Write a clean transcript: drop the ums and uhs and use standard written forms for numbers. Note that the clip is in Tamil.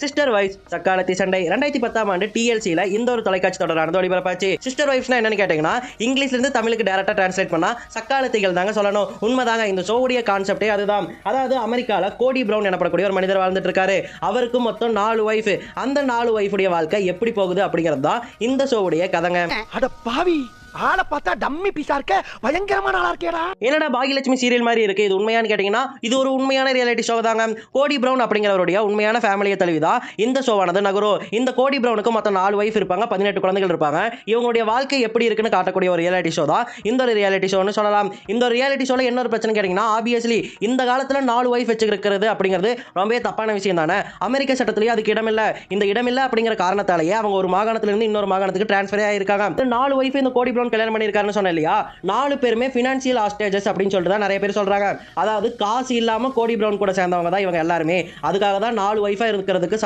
சிஸ்டர் வைஃப்ஸ் சக்காலத்தி சண்டை 2010ஆம் ஆண்டு TLCல இந்த ஒரு தொலைக்காட்சி தொடரானது ஒளிபரப்பாச்சு. சிஸ்டர் வைஃப்ஸ்னா என்னன்னு கேட்டீங்கன்னா இங்கிலீஷ்ல இருந்து தமிழுக்கு டைரக்டா டிரான்ஸ்லேட் பண்ணா சக்காலத்திகள் தாங்க சொல்லணும். உண்மைதாங்க. இந்த ஷோவுடைய கான்செப்டே அதுதான். அதாவது அமெரிக்கால கோடி பிரவுன் எனப்படக்கூடிய ஒரு மனிதர் வாழ்ந்துட்டு இருக்காரு. அவருக்கு மொத்தம் 4 வைஃப். அந்த 4 வைஃபுடைய வாழ்க்கை எப்படி போகுது அப்படிங்கிறது தான் இந்த ஷோவுடைய கதைங்க. அட பாவி, ஆளை பார்த்தா டம்மி பீஸா இருக்க, பயங்கரமான ஆளா இருக்கேடா. என்னடா பாகியலட்சுமி சீரியல் மாதிரி இருக்கு, இது உண்மையான்னு கேட்டீங்கன்னா இது ஒரு உண்மையான ரியாலிட்டி ஷோ தாங்க. கோடி பிரவுன் அப்படிங்கிறவருடைய உண்மையான ஃபேமிலியை தழுவிதான் இந்த ஷோவானது நகரும். இந்த கோடி பிரவுனுக்கு மொத்தம் 4 வைஃப் இருப்பாங்க, 18 குழந்தைகள் இருப்பாங்க. இவங்களுடைய வாழ்க்கை எப்படி இருக்குன்னு காட்டக்கூடிய ஒரு ரியாலிட்டி ஷோ தான் இந்த ஒரு ரியாலிட்டி ஷோன்னு சொல்லலாம். இந்த ரியாலிட்டி ஷோல என்ன ஒரு பிரச்சனை கேட்டீங்கன்னா ஆப்வியஸ்லி இந்த காலத்துல 4 வைஃப் வச்சிருக்கிறது அப்படிங்கிறது ரொம்பவே தப்பான விஷயம் தானே. அமெரிக்க சட்டத்திலேயே அதுக்கு இடமில்லை. இந்த இடமில்லை அப்படிங்கிற காரணத்தாலேயே அவங்க ஒரு மாகாணத்திலிருந்து இன்னொரு மாகாணத்துக்கு டிரான்ஸ்ஃபர் ஆயிருக்காங்க. 4 வைஃப் இந்த கோடி பிரவுன் கல்யாணம் பண்ணியிருக்காருன்னு சொன்னேன் இல்லையா. 4 பேருமே ஃபினான்சியல் ஹாஸ்டேஜஸ் அப்படின்னு சொல்லிட்டு தான் நிறைய பேர் சொல்றாங்க. அதாவது காசு இல்லாம கோடி பிரவுன் கூட சேர்ந்தவங்க தான் இவங்க எல்லாருமே. அதுக்காக தான் 4 வைஃபா இருக்கிறதுக்கு